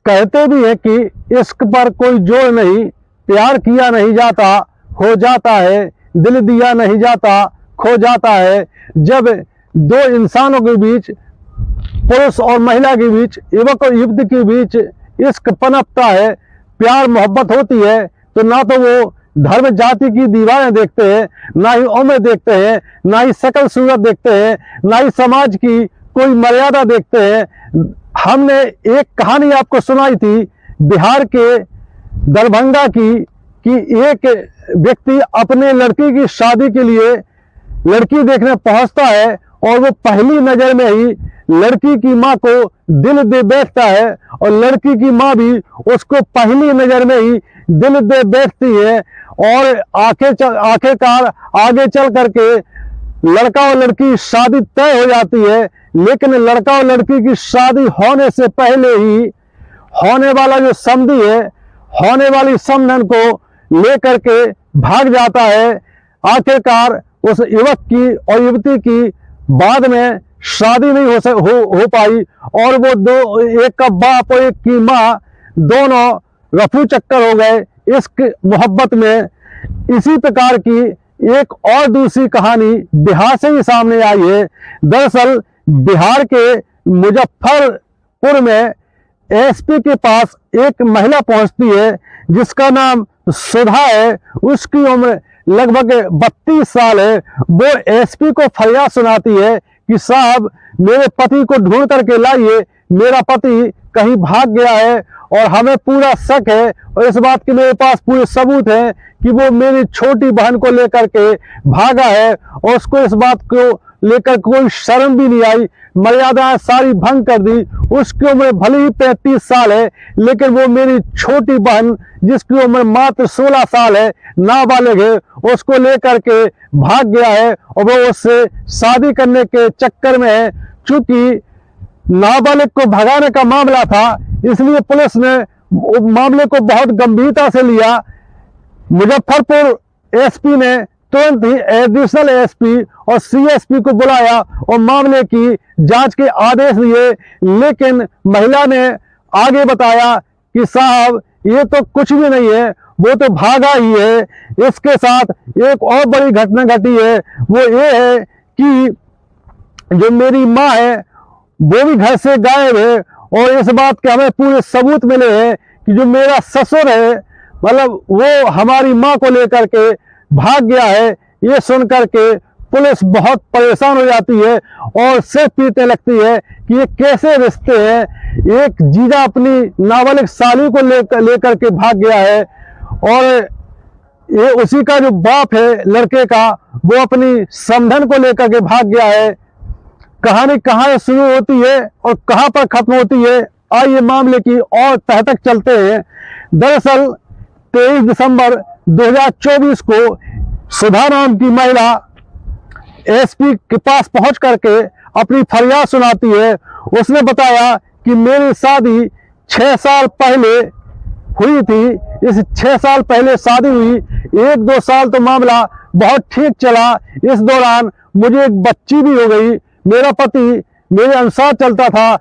कहते भी हैं कि इश्क पर कोई जोर नहीं, प्यार किया नहीं जाता हो जाता है, दिल दिया नहीं जाता खो जाता है। जब दो इंसानों के बीच, पुरुष और महिला के बीच, युवक और युवती के बीच इश्क पनपता है, प्यार मोहब्बत होती है, तो ना तो वो धर्म जाति की दीवारें देखते हैं, ना ही उम्र देखते हैं, ना ही शकल सूरत देखते हैं, ना ही समाज की कोई मर्यादा देखते हैं। हमने एक कहानी आपको सुनाई थी बिहार के दरभंगा की, कि एक व्यक्ति अपने लड़की की शादी के लिए लड़की देखने पहुंचता है और वो पहली नजर में ही लड़की की मां को दिल दे बैठता है, और लड़की की मां भी उसको पहली नजर में ही दिल दे बैठती है। और आखिरकार आगे चल करके लड़का और लड़की की शादी तय हो जाती है। लेकिन लड़का और लड़की की शादी होने से पहले ही होने वाला जो समधी है, होने वाली समधन को लेकर के भाग जाता है। आखिरकार उस युवक की और युवती की बाद में शादी नहीं हो पाई, और वो दो, एक का बाप और एक की मां, दोनों रफू चक्कर हो गए इश्क मोहब्बत में। इसी प्रकार की एक और दूसरी कहानी बिहार से ही सामने आई है। दरअसल बिहार के मुजफ्फरपुर में एसपी के पास एक महिला पहुंचती है जिसका नाम सुधा है। उसकी उम्र लगभग 32 साल है। वो एसपी को फरियाद सुनाती है कि साहब, मेरे पति को ढूंढ करके लाइए, मेरा पति कहीं भाग गया है और हमें पूरा शक है, और इस बात के मेरे पास पूरे सबूत हैं कि वो मेरी छोटी बहन को लेकर के भागा है, और उसको इस बात को लेकर कोई शर्म भी नहीं आई, मर्यादाएं सारी भंग कर दी। उसकी उम्र भले ही 35 साल है, लेकिन वो मेरी छोटी बहन जिसकी उम्र मात्र 16 साल है, नाबालिग है, उसको लेकर के भाग गया है, और वो उससे शादी करने के चक्कर में है। चूंकि नाबालिग को भगाने का मामला था, इसलिए पुलिस ने मामले को बहुत गंभीरता से लिया। मुजफ्फरपुर एसपी ने तुरंत ही एडिशनल एसपी और सीएसपी को बुलाया और मामले की जांच के आदेश दिए। लेकिन महिला ने आगे बताया कि साहब, ये तो कुछ भी नहीं है, वो तो भागा ही है। इसके साथ एक और बड़ी घटना घटी है, वो ये है कि जो मेरी माँ है वो भी घर से गायब है, और इस बात के हमें पूरे सबूत मिले हैं कि जो मेरा ससुर है, मतलब वो हमारी माँ को लेकर के भाग गया है। ये सुन करके पुलिस बहुत परेशान हो जाती है और सिर पीटने लगती है कि ये कैसे रिश्ते हैं। एक जीजा अपनी नाबालिग साली को लेकर के भाग गया है, और ये उसी का जो बाप है लड़के का, वो अपनी समधन को लेकर के भाग गया है। कहानी कहाँ से शुरू होती है और कहाँ पर खत्म होती है, आइए मामले की और तह तक चलते हैं। दरअसल 23 दिसंबर 2024 को सुधा नाम की महिला एसपी के पास पहुंच करके अपनी फरियाद सुनाती है। उसने बताया कि मेरी शादी 6 साल पहले हुई थी। इस 6 साल पहले शादी हुई, 1-2 साल तो मामला बहुत ठीक चला। इस दौरान मुझे एक बच्ची भी हो गई। मेरा पति मेरे अनुसार चलता था।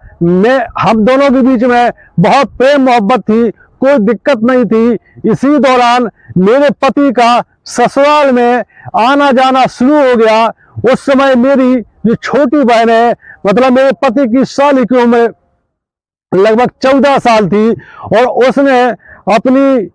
हम दोनों के बीच में बहुत प्रेम मोहब्बत थी, कोई दिक्कत नहीं थी। इसी दौरान मेरे पति का ससुराल में आना जाना शुरू हो गया। उस समय मेरी जो छोटी बहन है, मतलब मेरे पति की साली की उम्र लगभग 14 साल थी, और उसने अपनी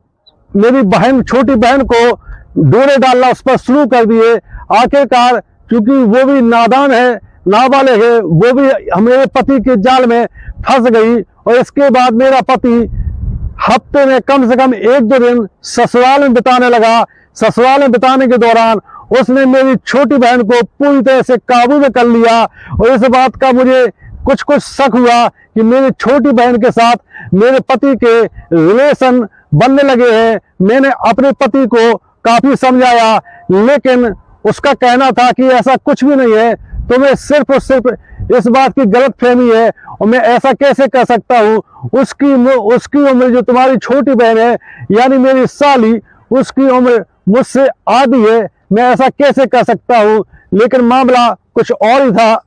मेरी बहन, छोटी बहन को डोरे डालना उस पर शुरू कर दिए। आखिरकार चूंकि वो भी नादान है, नाबालिग है, वो भी मेरे पति के जाल में फंस गई। और इसके बाद मेरा पति हफ्ते में कम से कम 1-2 दिन ससुराल में बिताने लगा। ससुराल में बिताने के दौरान उसने मेरी छोटी बहन को पूरी तरह से काबू में कर लिया, और इस बात का मुझे कुछ शक हुआ कि मेरी छोटी बहन के साथ मेरे पति के रिलेशन बनने लगे हैं। मैंने अपने पति को काफी समझाया, लेकिन उसका कहना था कि ऐसा कुछ भी नहीं है, तुम्हें सिर्फ और सिर्फ इस बात की गलतफहमी है, और मैं ऐसा कैसे कर सकता हूँ। उसकी उम्र जो तुम्हारी छोटी बहन है, यानी मेरी साली, उसकी उम्र मुझसे आधी है, मैं ऐसा कैसे कर सकता हूँ। लेकिन मामला कुछ और ही था।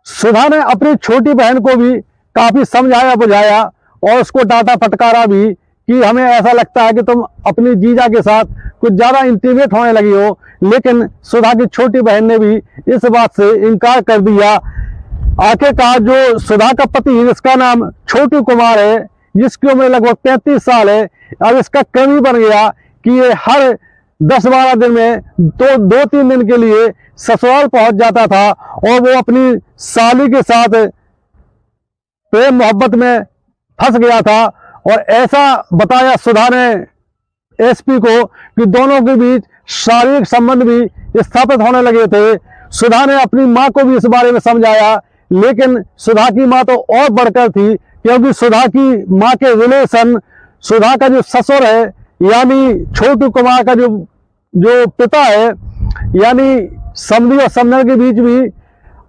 सुधा ने अपनी छोटी बहन को भी काफी समझाया बुझाया और उसको डांटा फटकारा भी कि हमें ऐसा लगता है कि तुम अपनी जीजा के साथ कुछ ज्यादा इंटीमेट होने लगी हो। लेकिन सुधा की छोटी बहन ने भी इस बात से इनकार कर दिया। आखिरकार जो सुधा का पति, जिसका नाम छोटू कुमार है, जिसकी उम्र लगभग 33 साल है, अब इसका क्रम ही बन गया कि ये हर 10-12 दिन में 2-3 दिन के लिए ससुराल पहुंच जाता था और वो अपनी साली के साथ प्रेम मोहब्बत में फंस गया था। और ऐसा बताया सुधा ने एसपी को कि दोनों के बीच शारीरिक संबंध भी स्थापित होने लगे थे। सुधा ने अपनी मां को भी इस बारे में समझाया, लेकिन सुधा की मां तो और बढ़कर थी, क्योंकि सुधा की मां के रिलेशन, सुधा का जो ससुर है यानी छोटू कुमार का जो पिता है, यानी समधी और समधन के बीच भी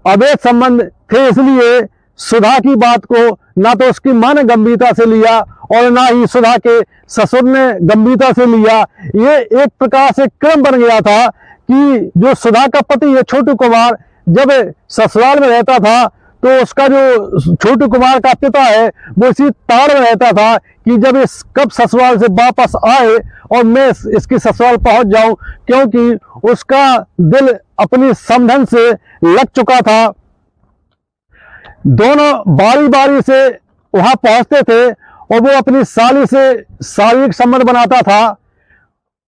अवैध संबंध थे। इसलिए सुधा की बात को ना तो उसकी मां ने गंभीरता से लिया और ना ही सुधा के ससुर ने गंभीरता से लिया। ये एक प्रकार से क्रम बन गया था कि जो सुधा का पति है छोटू कुमार, जब ससुराल में रहता था तो उसका जो छोटू कुमार का पिता है वो इसी ताड़ में रहता था कि जब इस कब ससुराल से वापस आए और मैं इसकी ससुराल पहुंच जाऊं, क्योंकि उसका दिल अपनी समधन से लग चुका था। दोनों बारी बारी से वहां पहुंचते थे और वो अपनी साली से शारीरिक संबंध बनाता था।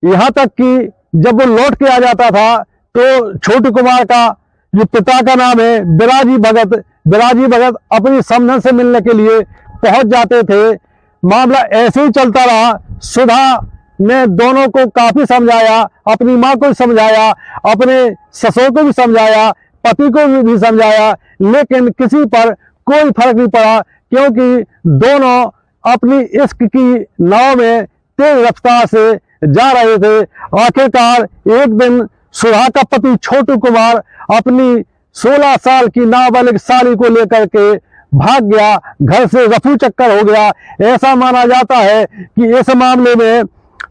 यहां तक कि जब वो लौट के आ जाता था तो छोटू कुमार का जो पिता का नाम है बिराजी भगत अपनी समधन से मिलने के लिए पहुंच जाते थे। मामला ऐसे ही चलता रहा। सुधा ने दोनों को काफी समझाया, अपनी मां को भी समझाया, अपने ससुर को भी समझाया, पति को भी समझाया, लेकिन किसी पर कोई फर्क नहीं पड़ा, क्योंकि दोनों अपनी इश्क की नाव में तेज रफ्तार से जा रहे थे। आखिरकार एक दिन सुधा का पति छोटू कुमार अपनी 16 साल की नाबालिग साली को लेकर के भाग गया, घर से रफू चक्कर हो गया। ऐसा माना जाता है कि इस मामले में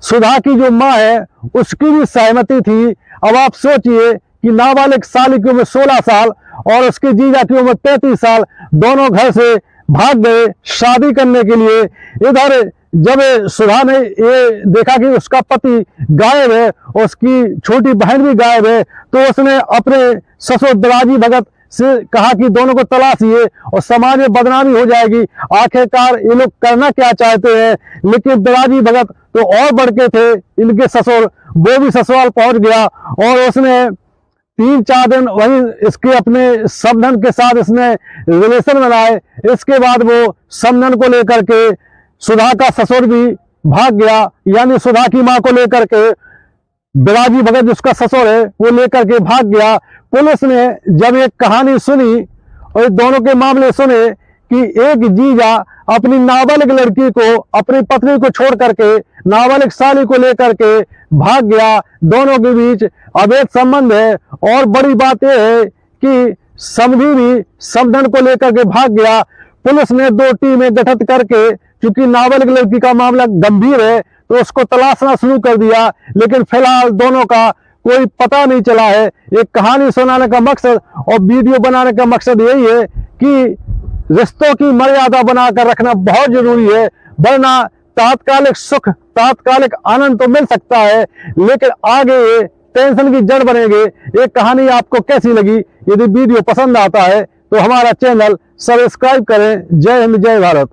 सुधा की जो मां है उसकी भी सहमति थी। अब आप सोचिए कि नाबालिग साली की उम्र 16 साल और उसके जीजा की उम्र 33 साल, दोनों घर से भाग गए शादी करने के लिए। इधर जब सुधा ने ये देखा कि उसका पति गायब है, उसकी छोटी बहन भी गायब है, तो उसने अपने ससुर बिराजी भगत से कहा कि दोनों को तलाशिए और समाज में बदनामी हो जाएगी। आखिरकार ये लोग करना क्या चाहते हैं, लेकिन बिराजी भगत तो और बढ़ के थे, इनके ससुर, वो भी ससुराल पहुंच गया और उसने 3-4 दिन वहीं इसके अपने समधन के साथ इसने रिलेशन बनाए। इसके बाद वो समधन को लेकर के सुधा का ससुर भी भाग गया, यानी सुधा की मां को लेकर के बिराजी भगत जिसका ससुर है वो लेकर के भाग गया। पुलिस ने जब एक कहानी सुनी और दोनों के मामले सुने कि एक जीजा अपनी नाबालिग लड़की को, अपनी पत्नी को छोड़ करके नाबालिग साली को लेकर के भाग गया, दोनों के बीच अवैध संबंध है। और बड़ी बात यह है कि समधी भी समधन को लेकर के भाग गया। पुलिस ने 2 टीमें गठित करके, चूंकि नाबालिग लड़की का मामला गंभीर है, तो उसको तलाशना शुरू कर दिया, लेकिन फिलहाल दोनों का कोई पता नहीं चला है। एक कहानी सुनाने का मकसद और वीडियो बनाने का मकसद यही है कि रिश्तों की मर्यादा बनाकर रखना बहुत जरूरी है, वरना तात्कालिक सुख, तात्कालिक आनंद तो मिल सकता है, लेकिन आगे ये टेंशन की जड़ बनेंगे। ये कहानी आपको कैसी लगी? यदि वीडियो पसंद आता है तो हमारा चैनल सब्सक्राइब करें। जय हिंद, जय भारत।